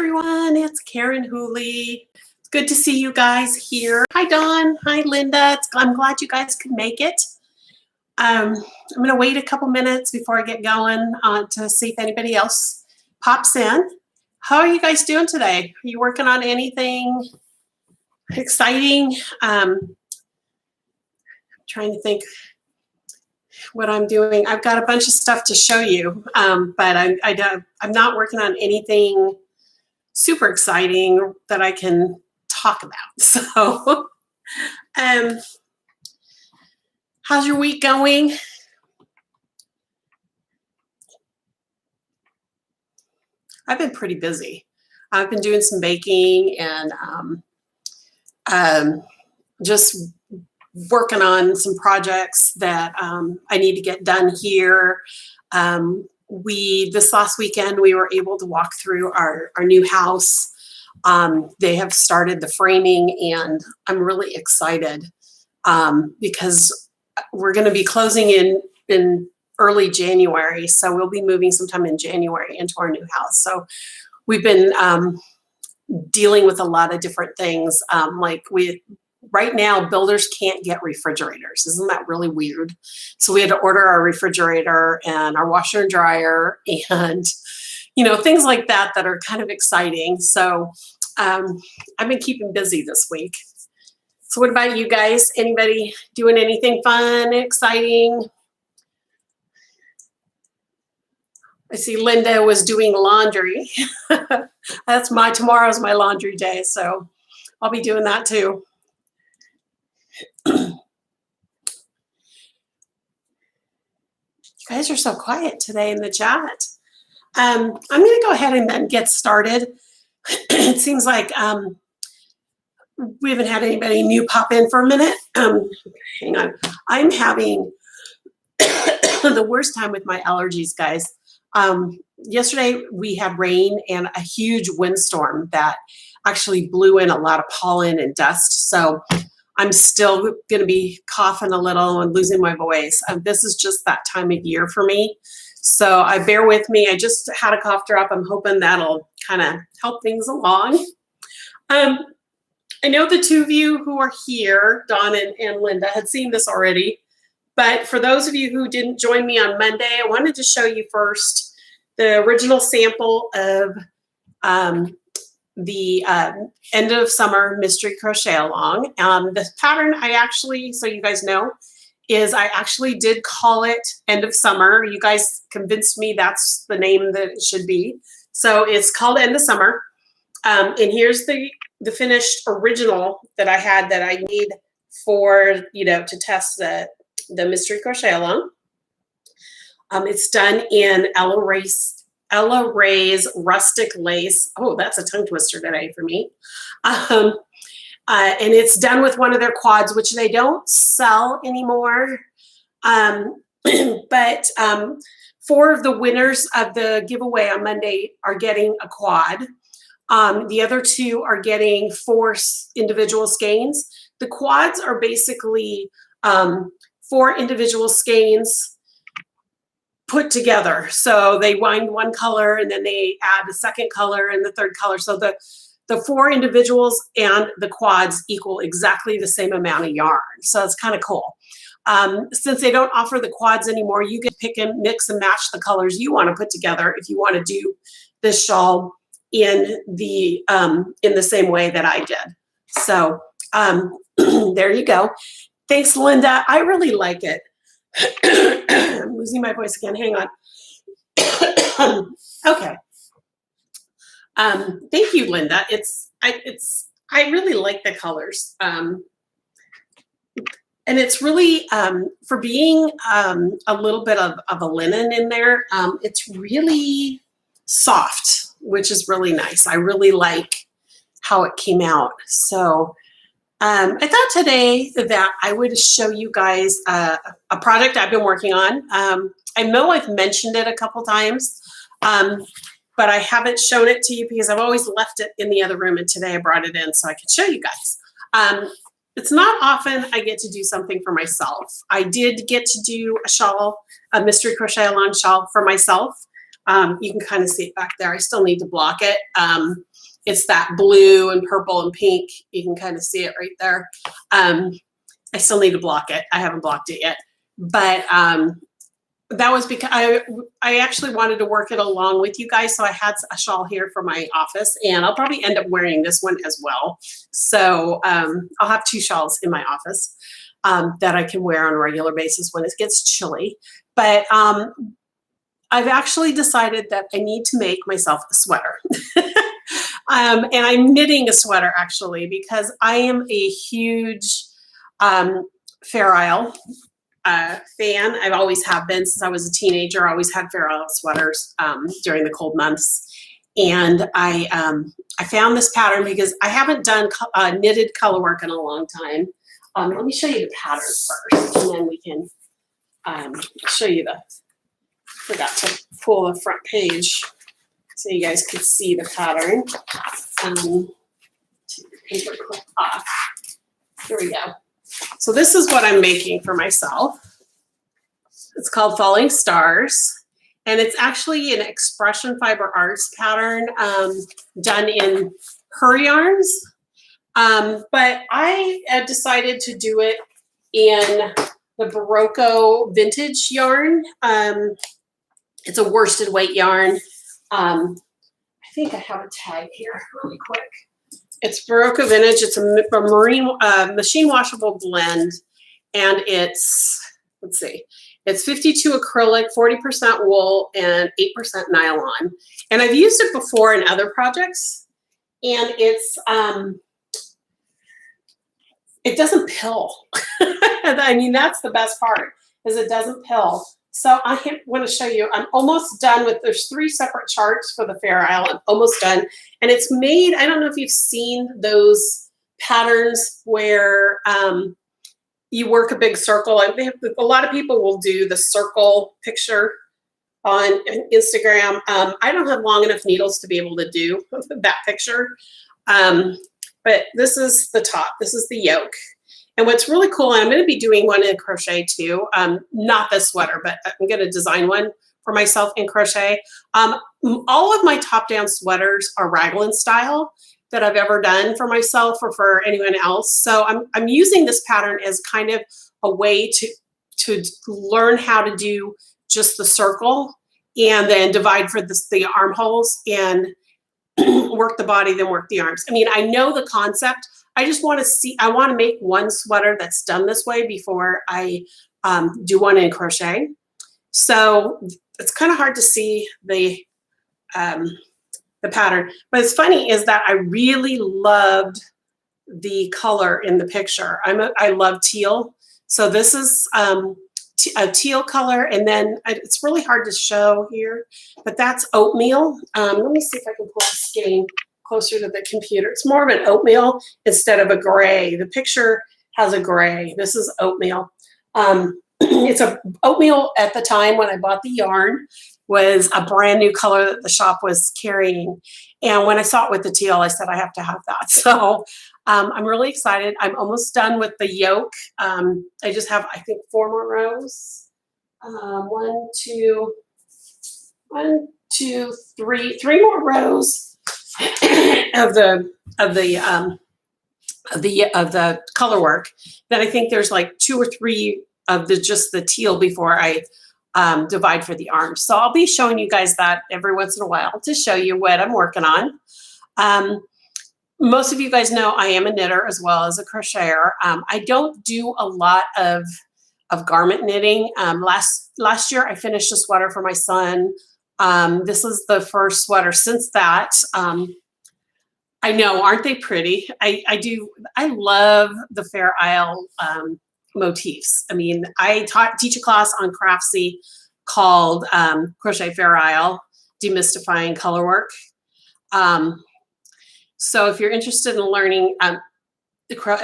everyone, it's Karen Hooley. It's good to see you guys here. Hi Dawn, hi Linda. I'm glad you guys could make it. I'm going to wait a couple minutes before I get going to see if anybody else pops in. How are you guys doing today? Are you working on anything exciting? I'm trying to think what I'm doing. I've got a bunch of stuff to show you, but I'm not working on anything super exciting that I can talk about. So, how's your week going? I've been pretty busy. I've been doing some baking and just working on some projects that I need to get done here. This last weekend, we were able to walk through our new house. They have started the framing, and I'm really excited because we're going to be closing in early January. So we'll be moving sometime in January into our new house. So we've been dealing with a lot of different things. Right now, builders can't get refrigerators. Isn't that really weird? So we had to order our refrigerator and our washer and dryer and, things like that are kind of exciting. So I've been keeping busy this week. So what about you guys? Anybody doing anything fun, exciting? I see Linda was doing laundry. Tomorrow's my laundry day, so I'll be doing that too. You guys are so quiet today in the chat. I'm going to go ahead and then get started. It seems like we haven't had anybody new pop in for a minute. Hang on. I'm having the worst time with my allergies, guys. Yesterday we had rain and a huge windstorm that actually blew in a lot of pollen and dust. So I'm still going to be coughing a little and losing my voice. This is just that time of year for me. So bear with me. I just had a cough drop. I'm hoping that'll kind of help things along. I know the two of you who are here, Dawn and Linda, had seen this already. But for those of you who didn't join me on Monday, I wanted to show you first the original sample of the end of summer mystery crochet along. The pattern so you guys know, is I actually did call it end of summer. You guys convinced me that's the name that it should be. So it's called end of summer. And here's the finished original that I had that I need for, to test the mystery crochet along. It's done in Ella Ray's rustic lace. Oh, that's a tongue twister today for me. And it's done with one of their quads, which they don't sell anymore. But 4 of the winners of the giveaway on Monday are getting a quad. The other 2 are getting 4 individual skeins. The quads are basically 4 individual skeins put together. So they wind one color and then they add a second color and the third color. So the 4 individuals and the quads equal exactly the same amount of yarn. So it's kind of cool. Since they don't offer the quads anymore, you can pick and mix and match the colors you want to put together if you want to do this shawl in the same way that I did. So there you go. Thanks, Linda. I really like it. I'm losing my voice again. Hang on. Okay. Thank you, Linda. I really like the colors. And it's really for being a little bit of a linen in there. It's really soft, which is really nice. I really like how it came out. So I thought today that I would show you guys a product I've been working on. I know I've mentioned it a couple times, but I haven't shown it to you because I've always left it in the other room, and today I brought it in so I could show you guys. It's not often I get to do something for myself. I did get to do a shawl, a mystery crochet along shawl for myself. You can kind of see it back there. I still need to block it. it's that blue and purple and pink. You can kind of see it right there. I still need to block it. I haven't blocked it yet, but that was because I actually wanted to work it along with you guys. So I had a shawl here for my office, and I'll probably end up wearing this one as well. So I'll have 2 shawls in my office that I can wear on a regular basis when it gets chilly. But I've actually decided that I need to make myself a sweater. And I'm knitting a sweater actually, because I am a huge Fair Isle fan. I've always have been since I was a teenager. I always had Fair Isle sweaters during the cold months. And I found this pattern because I haven't done knitted color work in a long time. Let me show you the pattern first, and then we can show you the, forgot to pull the front page so you guys could see the pattern. Take the paper clip off. Here we go. So this is what I'm making for myself. It's called Falling Stars, and it's actually an expression fiber arts pattern done in her yarns. But I decided to do it in the Barocco vintage yarn. It's a worsted weight yarn. I think I have a tag here really quick. It's Barocco vintage. It's a marine machine washable blend, and it's, let's see, it's 52 acrylic, 40% wool, and 8% nylon. And I've used it before in other projects, and it's it doesn't pill. I mean, that's the best part, is it doesn't pill. So I want to show you, I'm almost done with, there's 3 separate charts for the Fair Isle. I'm almost done. And it's made, I don't know if you've seen those patterns where you work a big circle. And a lot of people will do the circle picture on Instagram. I don't have long enough needles to be able to do that picture. But this is the top, this is the yoke. And what's really cool, and I'm going to be doing one in crochet too, not this sweater, but I'm going to design one for myself in crochet. All of my top-down sweaters are Raglan style that I've ever done for myself or for anyone else. So I'm using this pattern as kind of a way to learn how to do just the circle and then divide for the armholes and work the body, then work the arms. I mean, I know the concept. I just want to see, I want to make one sweater that's done this way before I do one in crochet. So it's kind of hard to see the pattern, but it's funny is that I really loved the color in the picture. I love teal. So this is a teal color, and then it's really hard to show here, but that's oatmeal. Let me see if I can pull this skein closer to the computer. It's more of an oatmeal instead of a gray. The picture has a gray. This is oatmeal. It's a oatmeal at the time when I bought the yarn was a brand new color that the shop was carrying. And when I saw it with the teal, I said, I have to have that. So I'm really excited. I'm almost done with the yoke. I just have, I think, 4 more rows. 1, 2, 3 more rows of the color work. Then I think there's like 2 or 3 of just the teal before I divide for the arms. So I'll be showing you guys that every once in a while to show you what I'm working on. Most of you guys know I am a knitter as well as a crocheter. I don't do a lot of garment knitting. Last year I finished a sweater for my son. This is the first sweater since that. I know, aren't they pretty? I love the Fair Isle motifs. I mean, I teach a class on Craftsy called Crochet Fair Isle, Demystifying Color Work. So if you're interested in learning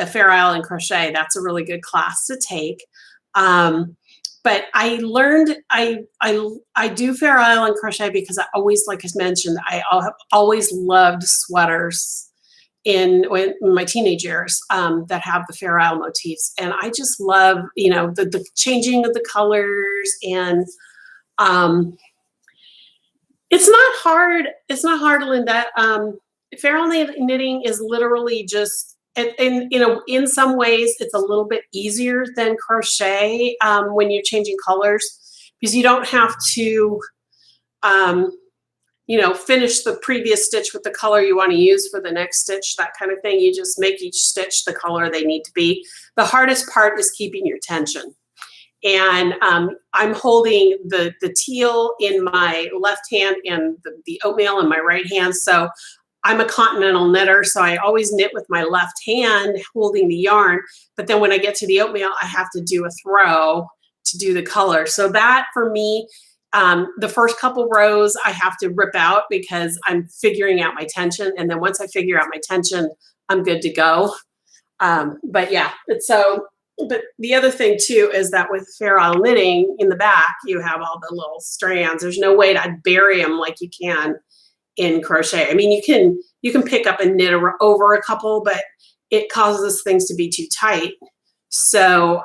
Fair Isle and crochet, that's a really good class to take. But I learned, I do Fair Isle and crochet because I always, like I mentioned, I have always loved sweaters in my teenage years that have the Fair Isle motifs. And I just love, you know, the changing of the colors, and it's not hard. It's not hard, Linda. Feral knitting is literally just, in some ways, it's a little bit easier than crochet when you're changing colors, because you don't have to, finish the previous stitch with the color you want to use for the next stitch, that kind of thing. You just make each stitch the color they need to be. The hardest part is keeping your tension. And I'm holding the teal in my left hand and the oatmeal in my right hand. So I'm a continental knitter, so I always knit with my left hand holding the yarn. But then when I get to the oatmeal, I have to do a throw to do the color. So that for me, the first couple rows I have to rip out because I'm figuring out my tension. And then once I figure out my tension, I'm good to go. But yeah, but the other thing too is that with feral knitting in the back, you have all the little strands. There's no way to bury them like you can in crochet. I mean, you can pick up and knit over a couple, but it causes things to be too tight. So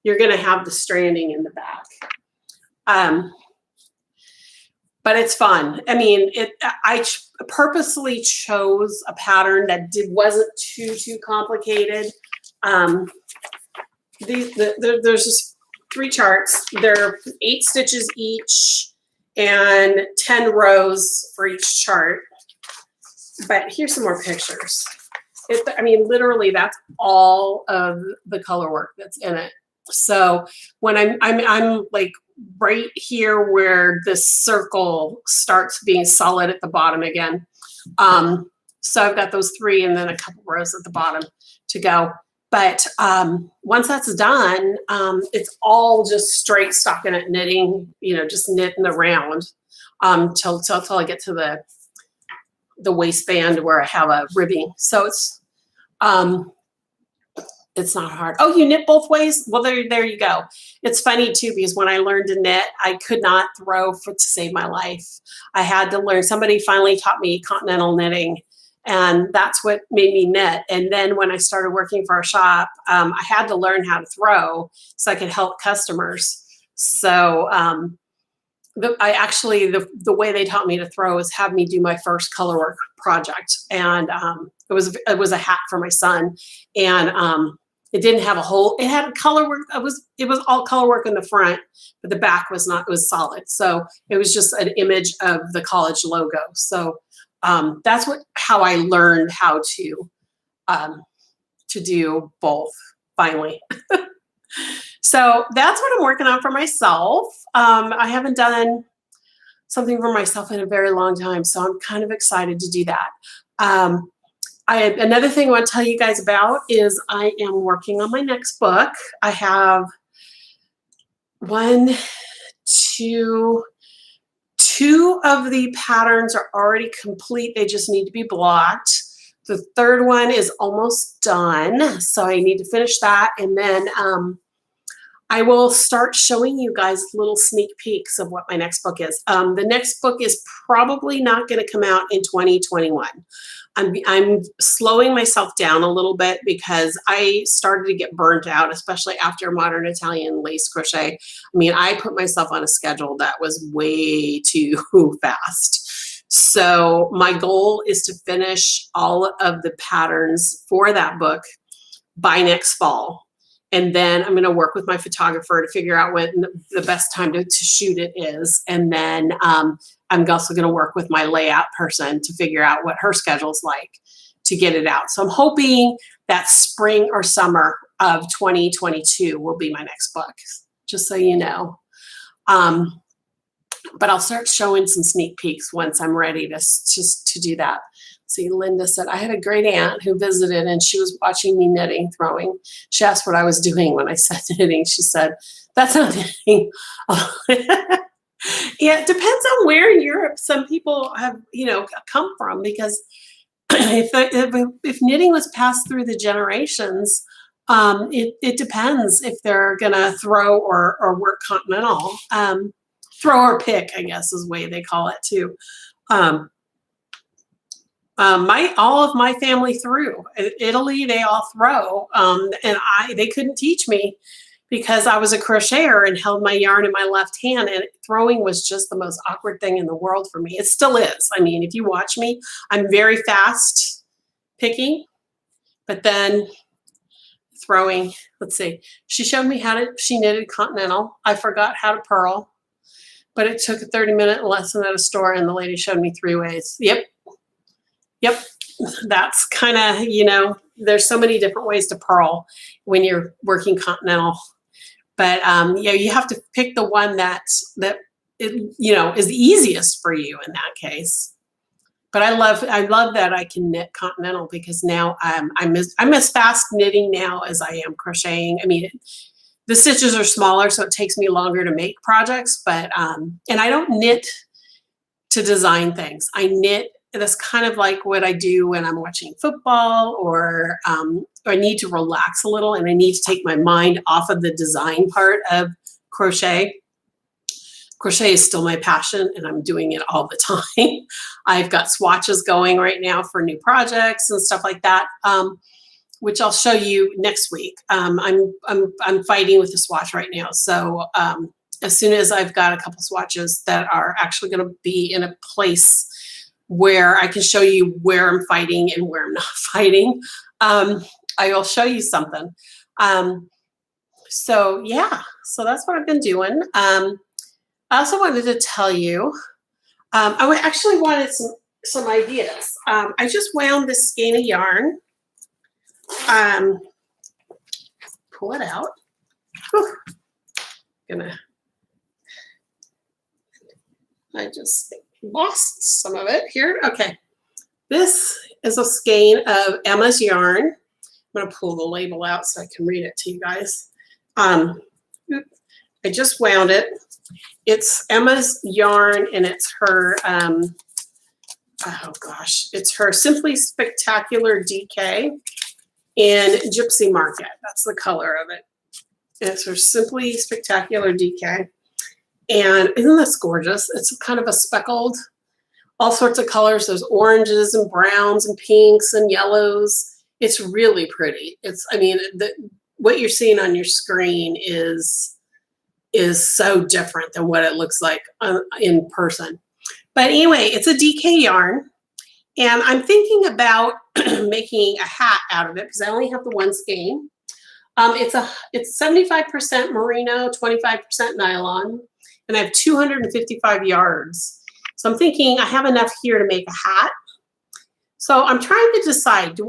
you're going to have the stranding in the back. But it's fun. I mean, I purposely chose a pattern that wasn't too complicated. There's just 3 charts. They're 8 stitches each and 10 rows for each chart. But here's some more pictures. I mean, literally, that's all of the color work that's in it. So when I'm like right here where this circle starts being solid at the bottom again. So I've got those 3 and then a couple rows at the bottom to go. But once that's done, it's all just straight stockinette knitting, just knitting around till I get to the waistband where I have a ribbing. So it's not hard. Oh, you knit both ways? Well, there you go. It's funny too, because when I learned to knit, I could not throw to save my life. I had to learn. Somebody finally taught me continental knitting, and that's what made me knit. And then when I started working for a shop, I had to learn how to throw so I could help customers. So the way they taught me to throw is have me do my first color work project, and it was a hat for my son, and it didn't have a hole. It had color work. It was all color work in the front, but the back was not. It was solid. So it was just an image of the college logo. So that's how I learned how to do both finally. So that's what I'm working on for myself. I haven't done something for myself in a very long time, so I'm kind of excited to do that. Another thing I want to tell you guys about is I am working on my next book. I have two of the patterns are already complete. They just need to be blocked. The third one is almost done, so I need to finish that, and then I will start showing you guys little sneak peeks of what my next book is. The next book is probably not going to come out in 2021. I'm slowing myself down a little bit because I started to get burnt out, especially after modern Italian lace crochet. I mean, I put myself on a schedule that was way too fast. So my goal is to finish all of the patterns for that book by next fall. And then I'm going to work with my photographer to figure out when the best time to shoot it is. And then I'm also going to work with my layout person to figure out what her schedule's like to get it out. So I'm hoping that spring or summer of 2022 will be my next book, just so you know. But I'll start showing some sneak peeks once I'm ready to do that. See, Linda said, I had a great aunt who visited and she was watching me knitting, throwing. She asked what I was doing when I said knitting. She said, that's not knitting. Yeah, it depends on where in Europe some people have, come from, because if knitting was passed through the generations, it depends if they're going to throw or work continental. Throw or pick, I guess, is the way they call it too. All of my family threw. Italy, they all throw, and they couldn't teach me because I was a crocheter and held my yarn in my left hand, and throwing was just the most awkward thing in the world for me. It still is. I mean, if you watch me, I'm very fast picking, but then throwing, let's see. She showed me she knitted Continental. I forgot how to purl, but it took a 30-minute lesson at a store, and the lady showed me 3 ways. Yep. That's kind of, you know, there's so many different ways to purl when you're working Continental. But yeah, you have to pick the one that you know, is the easiest for you in that case. But I love that I can knit Continental, because now I'm as fast knitting now as I am crocheting. I mean, the stitches are smaller, so it takes me longer to make projects. But and I don't knit to design things. I knit. That's kind of like what I do when I'm watching football, or I need to relax a little and I need to take my mind off of the design part of crochet. Crochet is still my passion, and I'm doing it all the time. I've got swatches going right now for new projects and stuff like that, which I'll show you next week. I'm fighting with the swatch right now, so as soon as I've got a couple swatches that are actually going to be in a place where I can show you where I'm fighting and where I'm not fighting, I will show you something. So yeah, so that's what I've been doing. I also wanted to tell you, I actually wanted some ideas. I just wound this skein of yarn. Pull it out. Whew. I just lost some of it here. Okay. This is a skein of Emma's yarn. I'm going to pull the label out so I can read it to you guys. I just wound it. It's Emma's yarn, and it's her, oh gosh, it's her Simply Spectacular DK in Gypsy Market. That's the color of it. It's her Simply Spectacular DK. And isn't this gorgeous? It's kind of a speckled, all sorts of colors. There's oranges and browns and pinks and yellows. It's really pretty. It's, I mean, what you're seeing on your screen is so different than what it looks like in person. But anyway, it's a DK yarn, and I'm thinking about making a hat out of it because I only have the one skein. It's 75% merino, 25% nylon, and I have 255 yards. So I'm thinking I have enough here to make a hat. So I'm trying to decide, do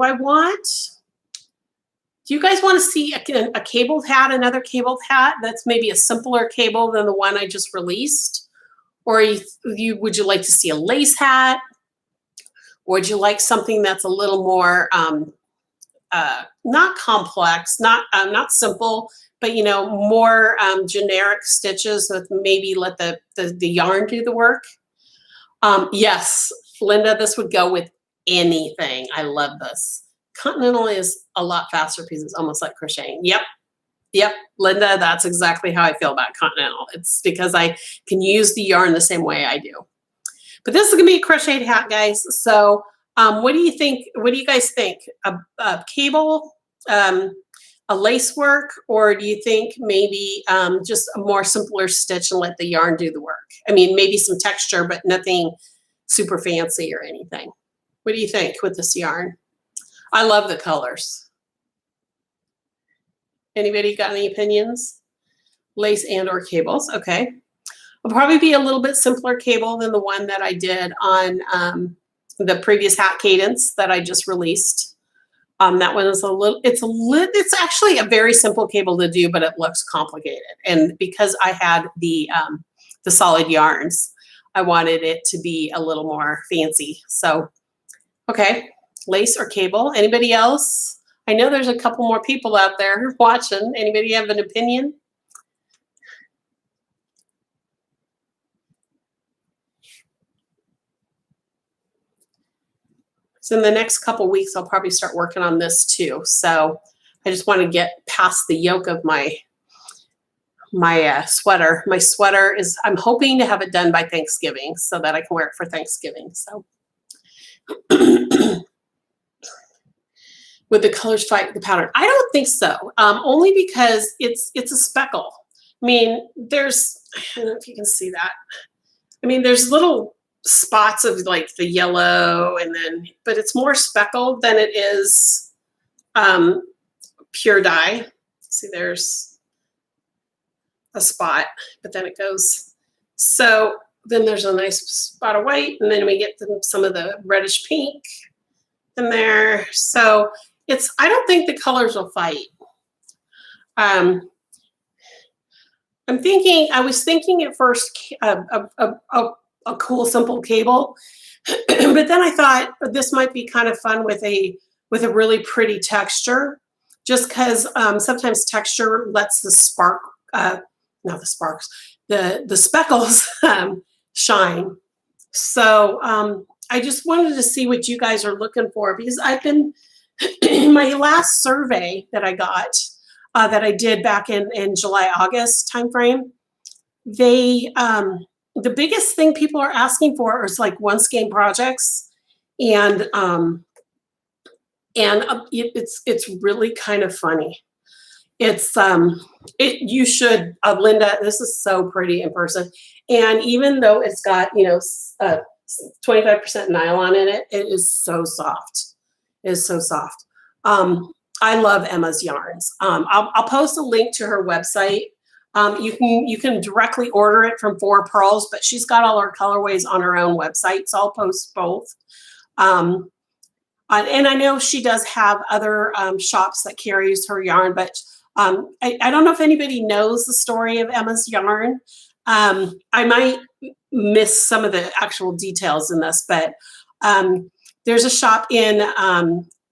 you guys want to see a cabled hat, another cabled hat that's maybe a simpler cable than the one I just released? Or would you like to see a lace hat? Or would you like something that's a little more, not complex, not simple, but, you know, more generic stitches with maybe let the yarn do the work? Yes, Linda, this would go with anything. I love this. Continental is a lot faster because it's almost like crocheting. Yep, Linda, that's exactly how I feel about Continental. It's because I can use the yarn the same way I do. But this is going to be a crocheted hat, guys. So what do you think? What do you guys think? A cable, a lace work, or do you think maybe just a more simpler stitch and let the yarn do the work? I mean, maybe some texture, but nothing super fancy or anything. What do you think with this yarn? I love the colors. Anybody got any opinions? Lace and or cables, okay. It'll probably be a little bit simpler cable than the one that I did on the previous hat cadence that I just released. That one is it's actually a very simple cable to do, but it looks complicated. And because I had the solid yarns, I wanted it to be a little more fancy. So, okay. Lace or cable? Anybody else? I know there's a couple more people out there watching. Anybody have an opinion? So in the next couple weeks, I'll probably start working on this too. So I just want to get past the yoke of my sweater. My sweater is, I'm hoping to have it done by Thanksgiving so that I can wear it for Thanksgiving. So. would the colors fight the pattern? I don't think so. Only because it's a speckle. I mean, there's, I don't know if you can see that. I mean, there's little spots of like the yellow and then, but it's more speckled than it is pure dye. See, there's a spot, but then it goes. So then there's a nice spot of white, and then we get some of the reddish pink in there. So it's, I don't think the colors will fight. I was thinking at first a cool simple cable, but then I thought this might be kind of fun with a really pretty texture, just because sometimes texture lets the the speckles shine. So I just wanted to see what you guys are looking for, because I've been my last survey that I got that I did back in July, August timeframe. The biggest thing people are asking for is like one skein projects, and it's really kind of funny. It's you should, Linda, this is so pretty in person, and even though it's got 25% nylon in it, it is so soft. It is so soft. I love Emma's yarns. I'll post a link to her website. You can directly order it from 4 Pearls, but she's got all her colorways on her own website, so I'll post both. And I know she does have other shops that carries her yarn, but I don't know if anybody knows the story of Emma's yarn. I might miss some of the actual details in this, but there's a shop in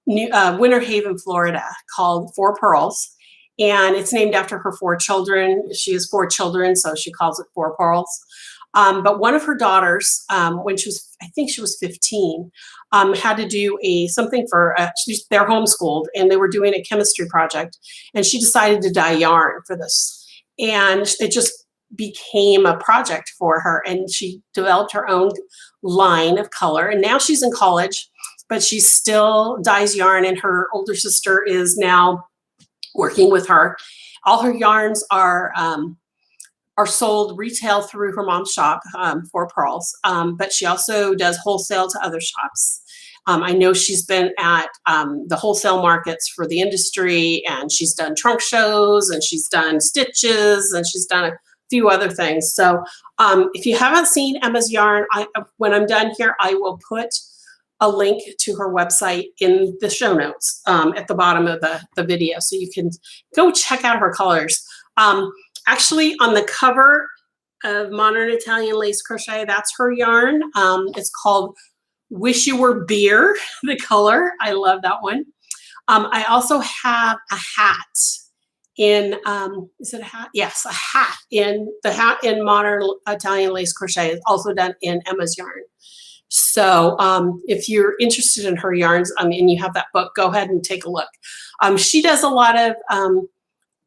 Winter Haven, Florida called 4 Pearls, and it's named after her 4 children. She has 4 children, so she calls it 4 Pearls. But one of her daughters, when I think she was 15, had to do something for, they're homeschooled, and they were doing a chemistry project, and she decided to dye yarn for this. And it just became a project for her, and she developed her own line of color. And now she's in college, but she still dyes yarn, and her older sister is now working with her. All her yarns are sold retail through her mom's shop, 4 Pearls, but she also does wholesale to other shops. I know she's been at the wholesale markets for the industry, and she's done trunk shows, and she's done stitches, and she's done a few other things. So if you haven't seen Emma's yarn, when I'm done here, I will put a link to her website in the show notes at the bottom of the video, so you can go check out her colors. Actually, on the cover of Modern Italian Lace Crochet, that's her yarn. It's called Wish You Were Beer, the color. I love that one. I also have a hat in, is it a hat? Yes, a hat the hat in Modern Italian Lace Crochet is also done in Emma's yarn. So if you're interested in her yarns, and you have that book, go ahead and take a look. She does a lot of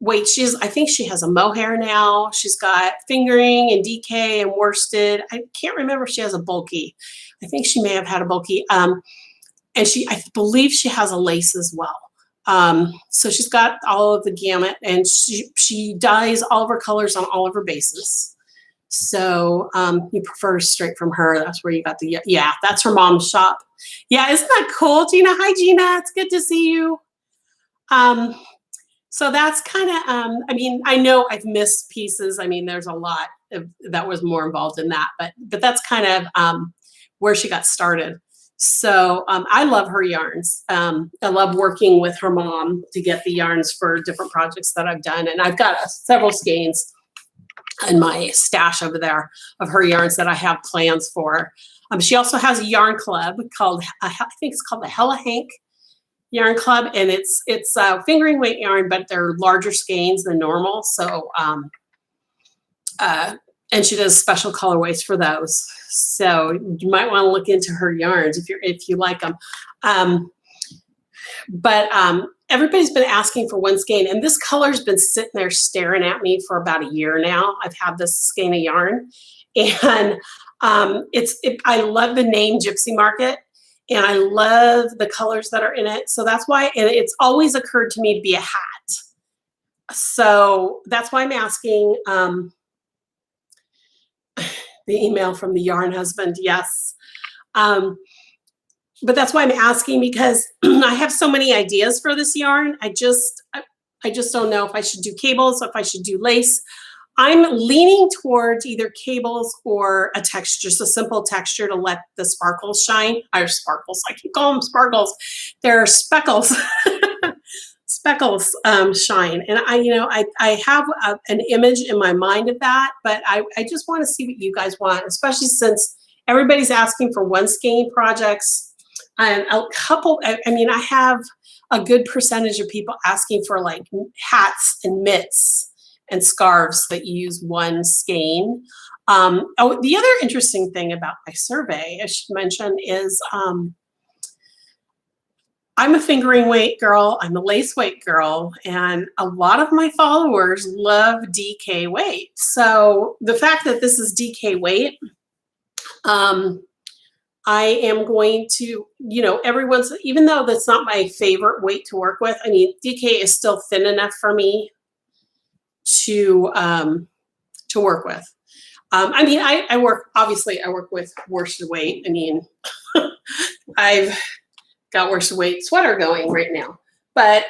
I think she has a mohair now. She's got fingering and DK and worsted. I can't remember if she has a bulky. I think she may have had a bulky. And I believe she has a lace as well. So she's got all of the gamut, and she dyes all of her colors on all of her bases. So you prefer straight from her. That's where you got yeah, that's her mom's shop. Yeah, isn't that cool, Gina? Hi, Gina. It's good to see you. So that's kind of, I mean, I know I've missed pieces. I mean, there's a lot that was more involved in that, but that's kind of where she got started. So I love her yarns. I love working with her mom to get the yarns for different projects that I've done. And I've got several skeins in my stash over there of her yarns that I have plans for. She also has a yarn club called, I think it's called the Hella Hank Yarn Club, and it's fingering weight yarn, but they're larger skeins than normal. So and she does special colorways for those. So you might want to look into her yarns if you like them. But everybody's been asking for one skein, and this color's been sitting there staring at me for about a year now. I've had this skein of yarn, and I love the name Gypsy Market. and I love the colors that are in it. So that's why, and it's always occurred to me to be a hat. So that's why I'm asking. The email from the yarn husband, yes. But that's why I'm asking, because I have so many ideas for this yarn. I just don't know if I should do cables, if I should do lace. I'm leaning towards either cables or a texture, just a simple texture to let the sparkles shine. Or sparkles, I can call them sparkles. They're speckles. Speckles shine. And I have an image in my mind of that, but I just want to see what you guys want, especially since everybody's asking for one skein projects. And a couple, I have a good percentage of people asking for like hats and mitts and scarves that use one skein. The other interesting thing about my survey, I should mention, is I'm a fingering weight girl, I'm a lace weight girl, and a lot of my followers love DK weight. So the fact that this is DK weight, I am going to, even though that's not my favorite weight to work with, DK is still thin enough for me to work with. I work with worsted weight. I've got worsted weight sweater going right now, but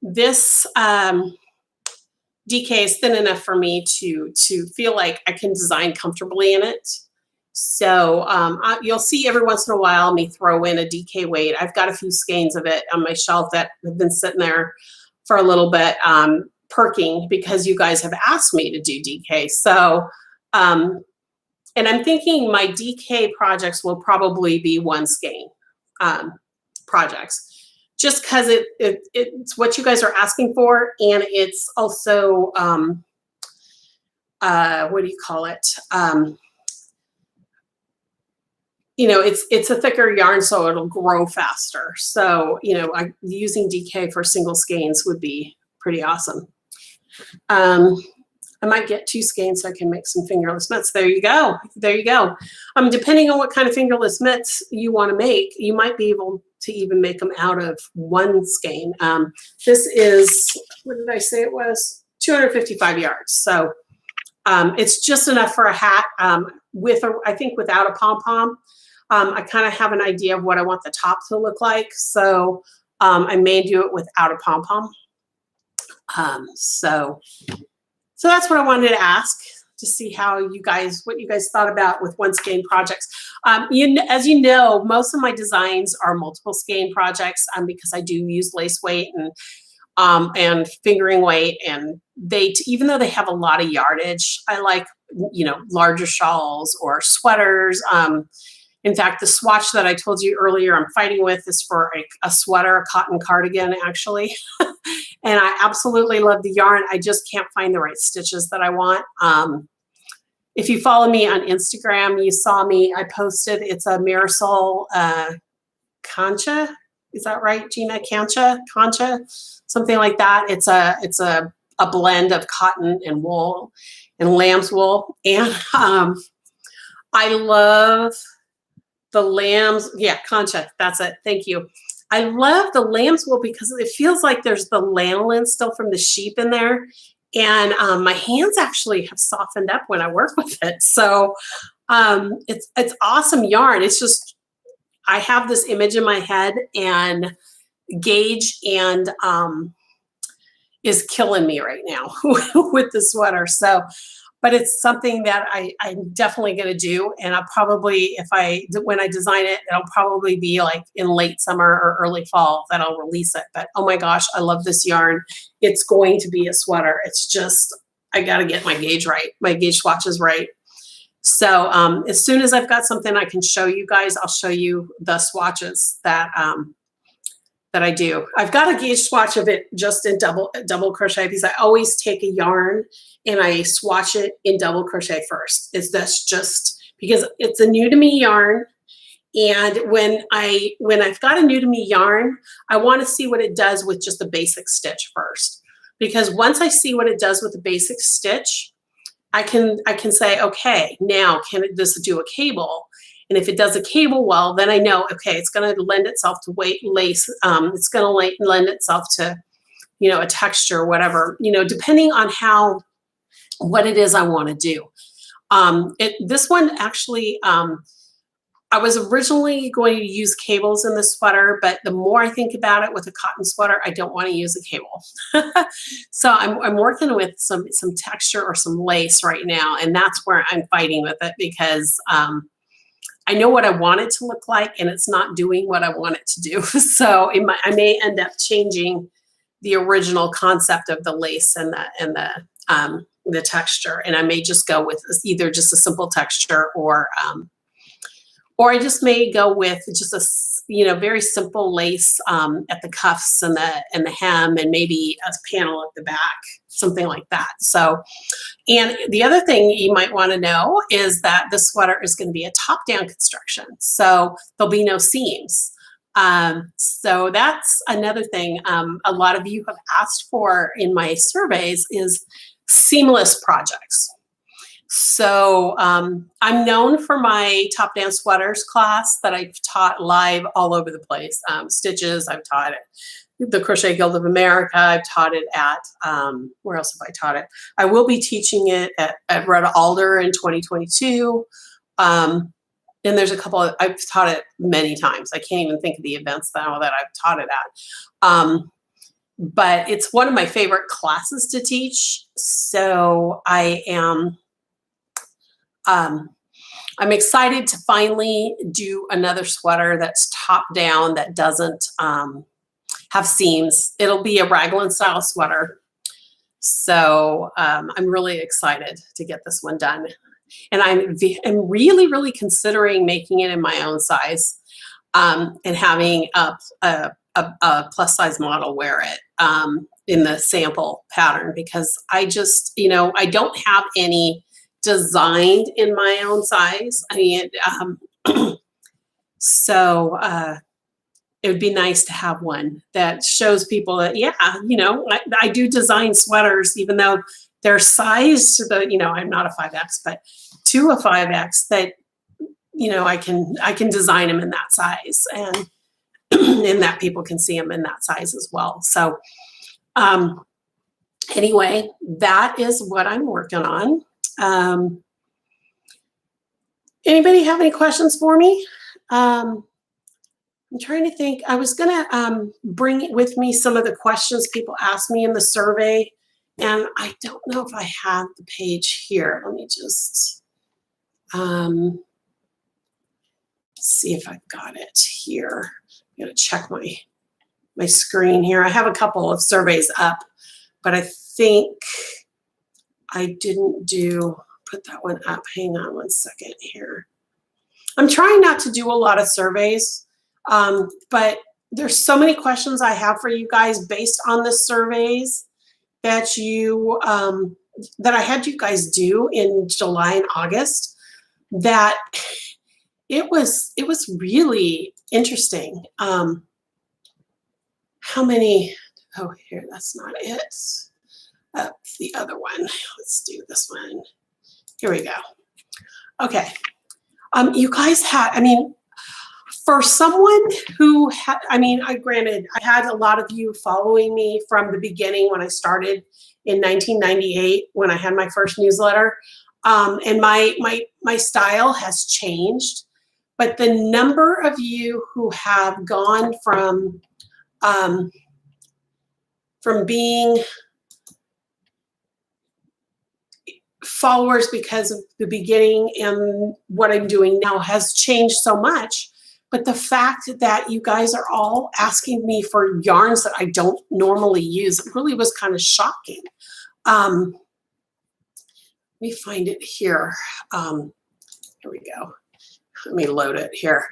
this DK is thin enough for me to feel like I can design comfortably in it. So you'll see every once in a while me throw in a DK weight. I've got a few skeins of it on my shelf that have been sitting there for a little bit, perking, because you guys have asked me to do DK. So, and I'm thinking my DK projects will probably be one skein projects, just because it's what you guys are asking for, and it's also what do you call it? It's a thicker yarn, so it'll grow faster. So using DK for single skeins would be pretty awesome. I might get 2 skeins so I can make some fingerless mitts. There you go. There you go. Depending on what kind of fingerless mitts you want to make, you might be able to even make them out of one skein. This is, what did I say it was? 255 yards. So it's just enough for a hat I think without a pom-pom. I kind of have an idea of what I want the top to look like. So I may do it without a pom-pom. So that's what I wanted to ask, to see what you guys thought about with one skein projects. As you know, most of my designs are multiple skein projects because I do use lace weight and fingering weight, and even though they have a lot of yardage, I like larger shawls or sweaters. In fact, the swatch that I told you earlier I'm fighting with is for a sweater, a cotton cardigan, actually. And I absolutely love the yarn. I just can't find the right stitches that I want. If you follow me on Instagram, you saw me, I posted, it's a Marisol Concha. Is that right, Gina? Concha? Something like that. It's a blend of cotton and wool and lamb's wool. And I love the lambs. Yeah, Concha, that's it. Thank you. I love the lamb's wool because it feels like there's the lanolin still from the sheep in there. And my hands actually have softened up when I work with it. So it's awesome yarn. It's just, I have this image in my head, and gauge and is killing me right now with the sweater. So, but it's something that I'm definitely going to do. And I'll probably, when I design it, it'll probably be like in late summer or early fall that I'll release it. But oh my gosh, I love this yarn. It's going to be a sweater. It's just, I got to get my gauge right. My gauge swatches right. So as soon as I've got something I can show you guys, I'll show you the swatches that I do. I've got a gauge swatch of it just in double crochet, because I always take a yarn and I swatch it in double crochet first. That's just because it's a new to me yarn. And when I've got a new to me yarn, I want to see what it does with just a basic stitch first. Because once I see what it does with the basic stitch, I can say, okay, now can this do a cable? And if it does a cable well, then I know, okay, it's going to lend itself to lace. It's going to lend itself to, a texture or whatever, depending on what it is I want to do. This one actually, I was originally going to use cables in the sweater, but the more I think about it with a cotton sweater, I don't want to use a cable. So I'm working with some texture or some lace right now, and that's where I'm fighting with it because I know what I want it to look like, and it's not doing what I want it to do. So I may end up changing the original concept of the lace and the texture, and I may just go with either just a simple texture or I just may go with just a very simple lace at the cuffs and the hem, and maybe a panel at the back, something like that. So, and the other thing you might want to know is that the sweater is going to be a top-down construction, so there'll be no seams. So that's another thing a lot of you have asked for in my surveys is seamless projects. So I'm known for my top-down sweaters class that I've taught live all over the place. Stitches, I've taught it. The Crochet Guild of America, I've taught it at, where else have I taught it? I will be teaching it at Red Alder in 2022. And there's a couple I've taught it many times. I can't even think of the events that I've taught it at. But it's one of my favorite classes to teach. So I'm excited to finally do another sweater that's top down that doesn't have seams. It'll be a Raglan style sweater. So I'm really excited to get this one done. And I'm really, really considering making it in my own size and having a plus size model wear it in the sample pattern, because I just, I don't have any designed in my own size. I mean, so it would be nice to have one that shows people that, yeah, I do design sweaters, even though they're sized to the, I'm not a 5X, but to a 5X, that, I can design them in that size, and and that people can see them in that size as well. So anyway, that is what I'm working on. Anybody have any questions for me? I'm trying to think. I was going to bring with me some of the questions people asked me in the survey, and I don't know if I have the page here. Let me just see if I've got it here. I'm going to check my screen here. I have a couple of surveys up, but I think I didn't put that one up. Hang on one second here. I'm trying not to do a lot of surveys, but there's so many questions I have for you guys based on the surveys that that I had you guys do in July and August, that it was really interesting. How many? Oh, here, that's not it. The other one. Let's do this one. Here we go. Okay. You guys had, for someone who had, granted, I had a lot of you following me from the beginning when I started in 1998, when I had my first newsletter. And my style has changed, but the number of you who have gone from being followers because of the beginning and what I'm doing now has changed so much. But the fact that you guys are all asking me for yarns that I don't normally use, it really was kind of shocking. Let me find it here. Here we go. Let me load it here.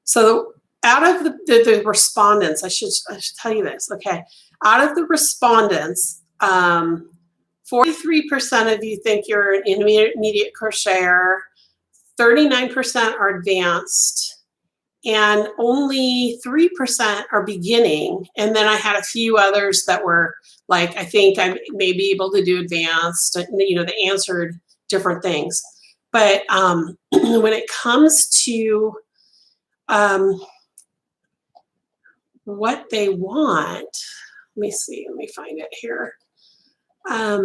So out of the respondents, I should tell you this, okay. Out of the respondents, 43% of you think you're an intermediate crocheter, 39% are advanced, and only 3% are beginning. And then I had a few others that were like, I think I may be able to do advanced, they answered different things. But when it comes to what they want, let me see, let me find it here. I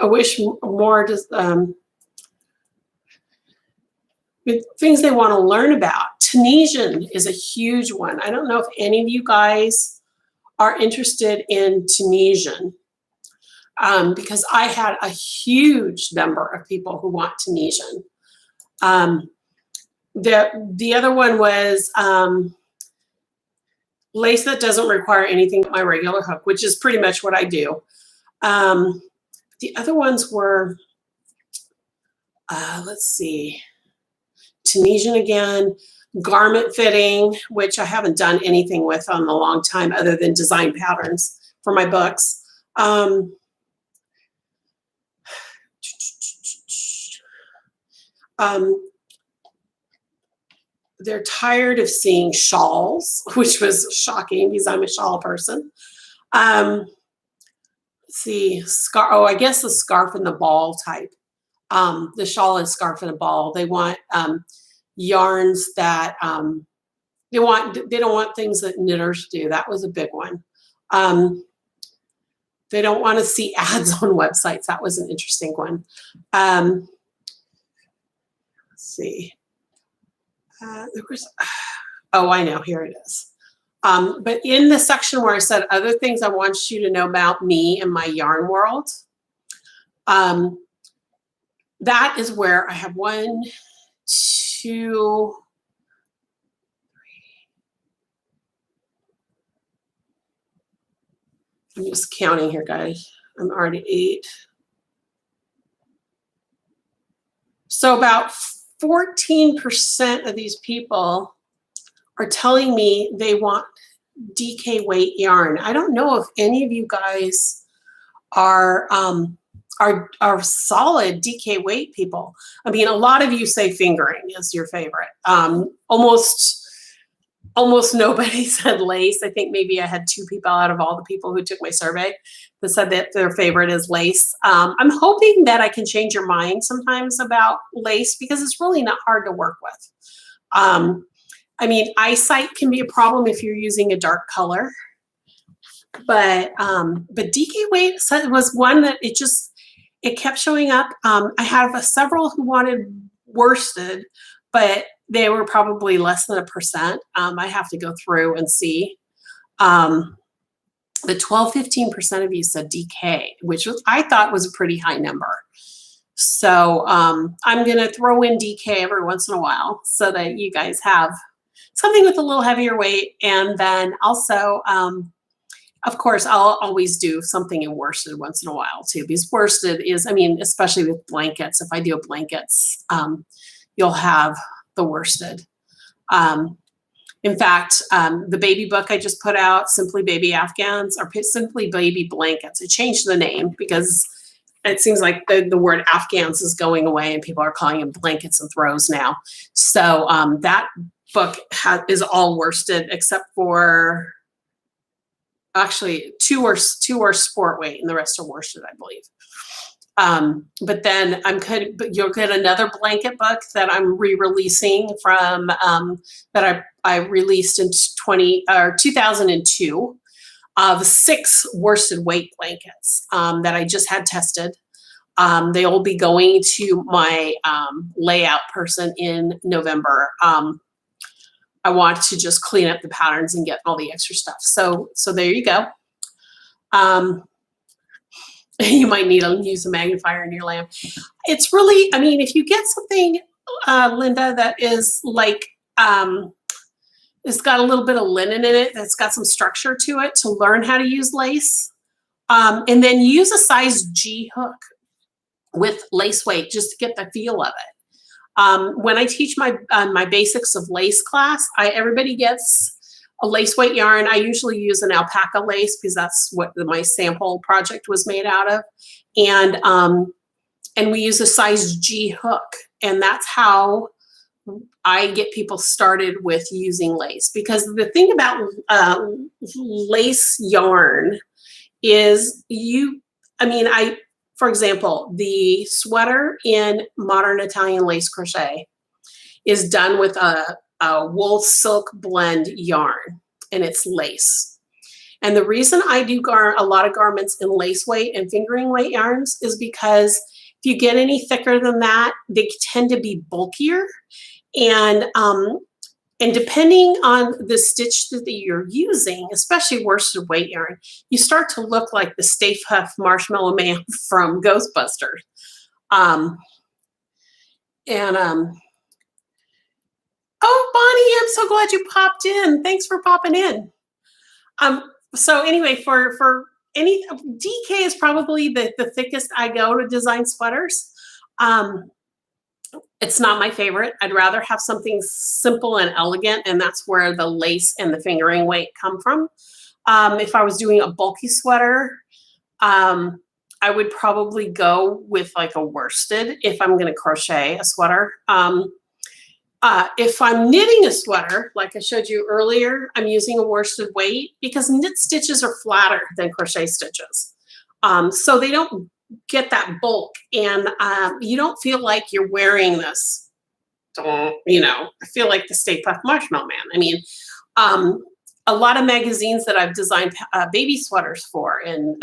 wish more just things they want to learn about. Tunisian is a huge one. I don't know if any of you guys are interested in Tunisian, because I had a huge number of people who want Tunisian. The other one was lace that doesn't require anything but my regular hook, which is pretty much what I do. The other ones were, let's see, Tunisian again, garment fitting, which I haven't done anything with in a long time other than design patterns for my books. They're tired of seeing shawls, which was shocking because I'm a shawl person. Let's see, scarf. Oh, I guess the scarf and the ball type. The shawl and scarf and a ball. They want yarns that they don't want things that knitters do. That was a big one. They don't want to see ads on websites. That was an interesting one. Let's see. There was, oh, I know, here it is. But in the section where I said other things I want you to know about me and my yarn world, that is where I have 1, 2, 3. I'm just counting here, guys. I'm already 8. So about 14% of these people are telling me they want DK weight yarn. I don't know if any of you guys are solid DK weight people. I mean, a lot of you say fingering is your favorite. Almost nobody said lace. I think maybe I had 2 people out of all the people who took my survey that said that their favorite is lace. I'm hoping that I can change your mind sometimes about lace because it's really not hard to work with. I mean, eyesight can be a problem if you're using a dark color, but DK weight was one that it kept showing up. I have several who wanted worsted, but they were probably less than 1%. I have to go through and see. The 12-15% of you said DK, which I thought was a pretty high number. So I'm going to throw in DK every once in a while so that you guys have something with a little heavier weight. And then also, of course, I'll always do something in worsted once in a while too, because worsted is, I mean, especially with blankets, if I do blankets, you'll have the worsted. In fact, the baby book I just put out, Simply Baby Afghans, or Simply Baby Blankets. I changed the name because it seems like the word Afghans is going away and people are calling them blankets and throws now. So that book is all worsted except for actually two are sport weight and the rest are worsted, I believe. But then you'll get another blanket book that I'm re-releasing from that I released in 2002 of 6 worsted weight blankets that I just had tested. They will be going to my layout person in November. I want to just clean up the patterns and get all the extra stuff. So there you go. You might need to use a magnifier in your lamp. It's really, I mean, if you get something, Linda, that is like, it's got a little bit of linen in it, that's got some structure to it to learn how to use lace. And then use a size G hook with lace weight just to get the feel of it. When I teach my basics of lace class, everybody gets a lace weight yarn. I usually use an alpaca lace because that's what my sample project was made out of. And we use a size G hook. And that's how I get people started with using lace. Because the thing about lace yarn is I mean, for example, the sweater in Modern Italian Lace Crochet is done with a wool silk blend yarn, and it's lace. And the reason I do a lot of garments in lace weight and fingering weight yarns is because if you get any thicker than that, they tend to be bulkier. And depending on the stitch that you're using, especially worsted weight yarn, you start to look like the Stay Puft Marshmallow Man from Ghostbusters. Oh, Bonnie, I'm so glad you popped in. Thanks for popping in. So anyway, for any, DK is probably the thickest I go to design sweaters. It's not my favorite. I'd rather have something simple and elegant, and that's where the lace and the fingering weight come from. If I was doing a bulky sweater, I would probably go with like a worsted if I'm going to crochet a sweater. If I'm knitting a sweater, like I showed you earlier, I'm using a worsted weight because knit stitches are flatter than crochet stitches. So they don't get that bulk, and you don't feel like you're wearing this, you know, I feel like the Stay Puft Marshmallow Man. I mean, a lot of magazines that I've designed baby sweaters for, and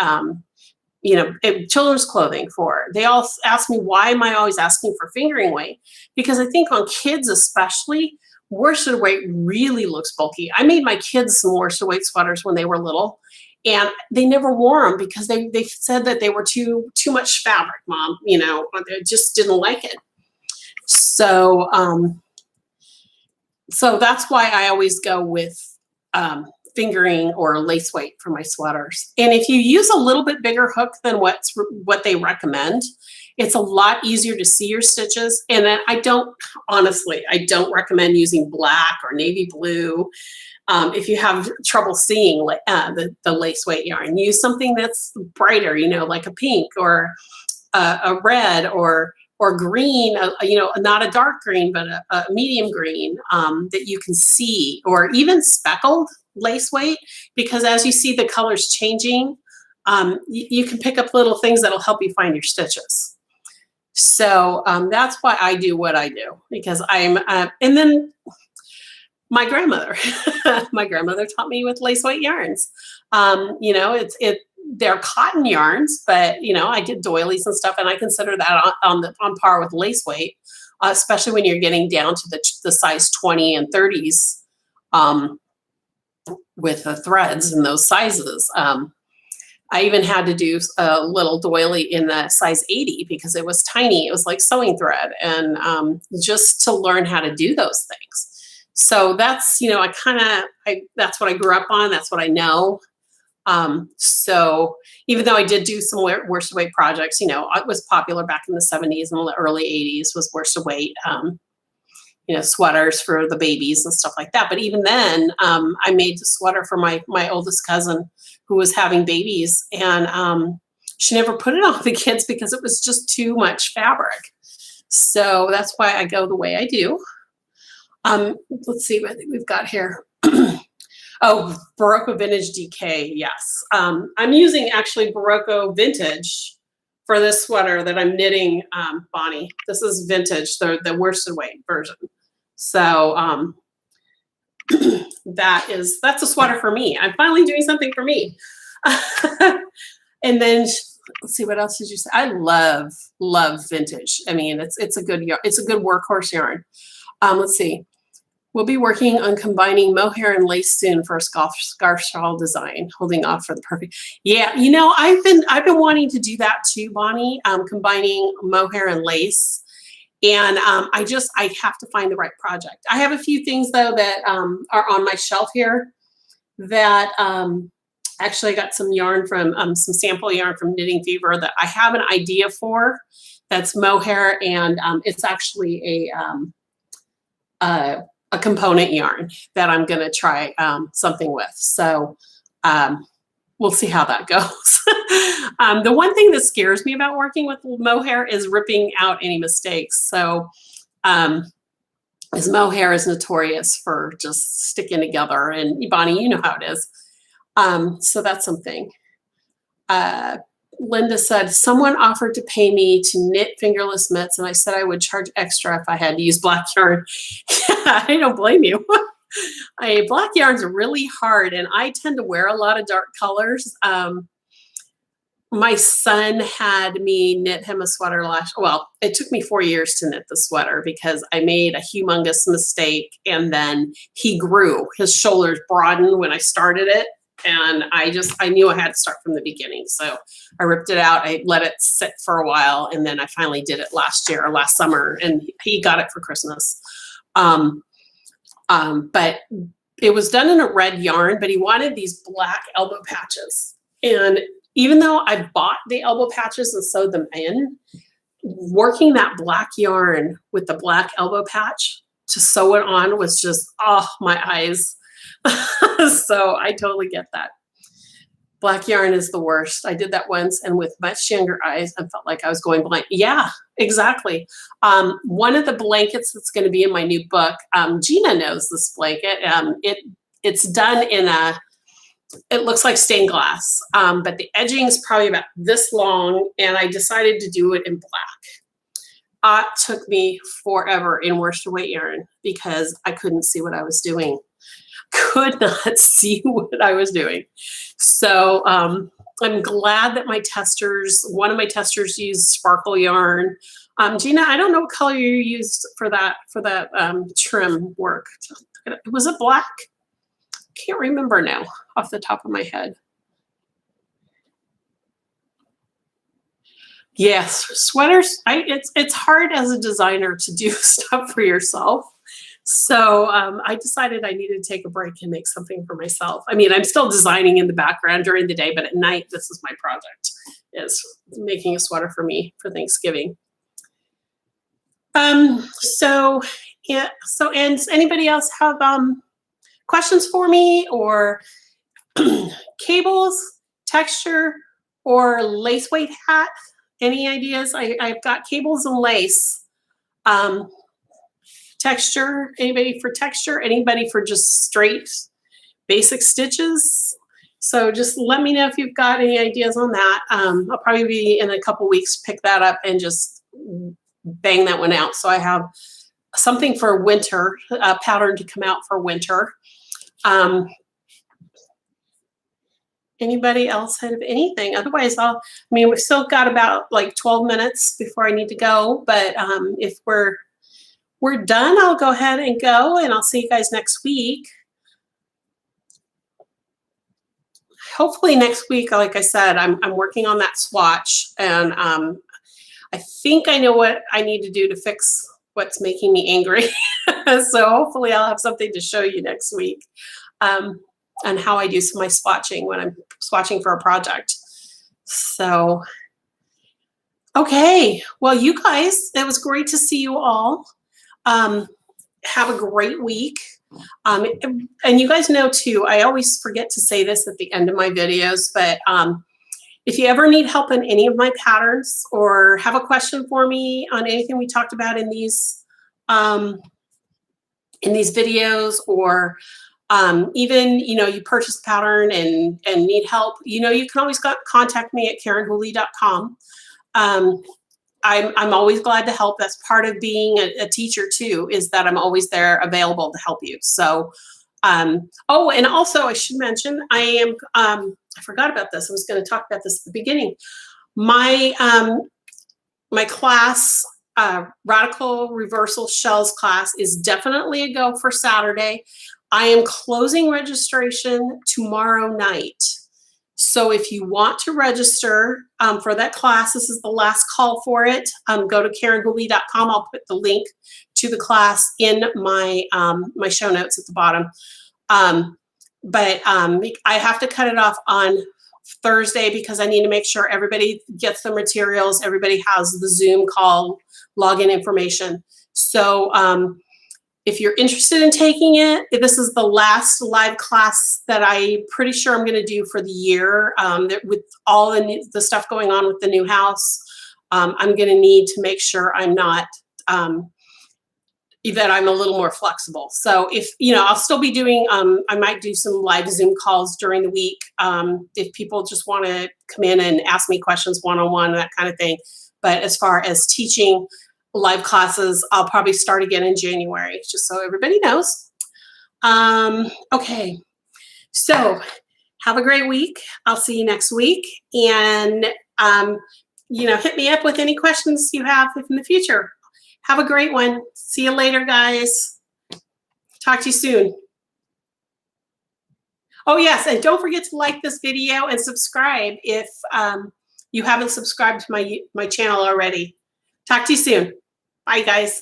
you know, children's clothing for, they all ask me, why am I always asking for fingering weight? Because I think on kids especially, worsted weight really looks bulky. I made my kids some worsted weight sweaters when they were little, and they never wore them because they said that they were too much fabric, Mom. You know, they just didn't like it. So so that's why I always go with fingering or lace weight for my sweaters. And if you use a little bit bigger hook than what they recommend, it's a lot easier to see your stitches. And then I don't recommend using black or navy blue. If you have trouble seeing the lace weight yarn, use something that's brighter, you know, like a pink or a red or green, you know, not a dark green, but a medium green that you can see, or even speckled lace weight, because as you see the colors changing, you can pick up little things that'll help you find your stitches. So that's why I do what I do, because I'm, and then my grandmother, my grandmother taught me with lace weight yarns. You know, they're cotton yarns, but you know, I did doilies and stuff, and I consider that on par with lace weight, especially when you're getting down to the size 20 and 30s with the threads in those sizes. I even had to do a little doily in the size 80 because it was tiny. It was like sewing thread, and just to learn how to do those things. So that's, you know, that's what I grew up on. That's what I know. So even though I did do some worsted weight projects, you know, it was popular back in the 70s and the early 80s was worsted weight, you know, sweaters for the babies and stuff like that. But even then, I made the sweater for my oldest cousin who was having babies, and she never put it on the kids because it was just too much fabric. So that's why I go the way I do. Let's see what we've got here. Oh, Barocco Vintage DK, yes. I'm using actually Barocco Vintage for this sweater that I'm knitting, Bonnie. This is vintage, the worsted weight version. So that's a sweater for me. I'm finally doing something for me. And then let's see, what else did you say? I love vintage. I mean, it's a good workhorse yarn. Let's see. We'll be working on combining mohair and lace soon for a scarf shawl design, holding off for the perfect. Yeah, you know, I've been wanting to do that too, Bonnie, combining mohair and lace. And I have to find the right project. I have a few things though that are on my shelf here that actually I got some yarn from, some sample yarn from Knitting Fever that I have an idea for. That's mohair, and it's actually a component yarn that I'm going to try something with. So we'll see how that goes. The one thing that scares me about working with mohair is ripping out any mistakes. So as mohair is notorious for just sticking together, and Bonnie, you know how it is. So that's something. Linda said, someone offered to pay me to knit fingerless mitts, and I said I would charge extra if I had to use black yarn. Yeah, I don't blame you. Black yarn's really hard, and I tend to wear a lot of dark colors. My son had me knit him a sweater well, it took me 4 years to knit the sweater because I made a humongous mistake, and then he grew. His shoulders broadened when I started it, and I knew I had to start from the beginning. So I ripped it out. I let it sit for a while, and then I finally did it last summer, and he got it for Christmas. But it was done in a red yarn, but he wanted these black elbow patches. And even though I bought the elbow patches and sewed them in, working that black yarn with the black elbow patch to sew it on was just, oh, my eyes. So I totally get that. Black yarn is the worst. I did that once, and with much younger eyes, I felt like I was going blind. Yeah, exactly. One of the blankets that's going to be in my new book, Gina knows this blanket. It's done in it looks like stained glass, but the edging is probably about this long, and I decided to do it in black. It took me forever in worsted weight yarn because I couldn't see what I was doing. Could not see what I was doing. So I'm glad that one of my testers used sparkle yarn. Gina, I don't know what color you used for that trim work. Was it black? Can't remember now off the top of my head. Yes, sweaters. It's hard as a designer to do stuff for yourself. So I decided I needed to take a break and make something for myself. I mean, I'm still designing in the background during the day, but at night, this is my project, is making a sweater for me for Thanksgiving. So does anybody else have questions for me, or cables, texture, or lace weight hat? Any ideas? I've got cables and lace. Texture, anybody for texture? Anybody for just straight basic stitches? So just let me know if you've got any ideas on that. I'll probably be in a couple weeks, pick that up and just bang that one out. So I have something for winter, a pattern to come out for winter. Anybody else have anything? Otherwise, we've still got about like 12 minutes before I need to go. But if we're done, I'll go ahead and go, and I'll see you guys next week. Hopefully next week, like I said, I'm working on that swatch, and I think I know what I need to do to fix what's making me angry. So hopefully I'll have something to show you next week on how I do some of my swatching when I'm swatching for a project. So, okay. Well, you guys, it was great to see you all. Have a great week. And you guys know too, I always forget to say this at the end of my videos, but if you ever need help in any of my patterns or have a question for me on anything we talked about in these videos, or even, you purchase a pattern and need help, you can always contact me at KarenHooley.com. I'm always glad to help. That's part of being a teacher too, is that I'm always there available to help you. So, oh, and also I should mention, I am, I forgot about this. I was going to talk about this at the beginning. My class, Radical Reversal Shells class, is definitely a go for Saturday. I am closing registration tomorrow night. So if you want to register for that class, this is the last call for it. Go to KarenHooley.com. I'll put the link to the class in my my show notes at the bottom. But I have to cut it off on Thursday because I need to make sure everybody gets the materials. Everybody has the Zoom call login information. So if you're interested in taking it, this is the last live class that I'm pretty sure I'm going to do for the year. With all the stuff going on with the new house, I'm going to need to make sure I'm not that I'm a little more flexible. So if, you know, I'll still be doing, I might do some live Zoom calls during the week. If people just want to come in and ask me questions one-on-one, that kind of thing. But as far as teaching live classes, I'll probably start again in January, just so everybody knows. Okay, so have a great week. I'll see you next week. And, you know, hit me up with any questions you have in the future. Have a great one. See you later, guys. Talk to you soon. Oh, yes, and don't forget to like this video and subscribe if you haven't subscribed to my channel already. Talk to you soon. Bye, guys.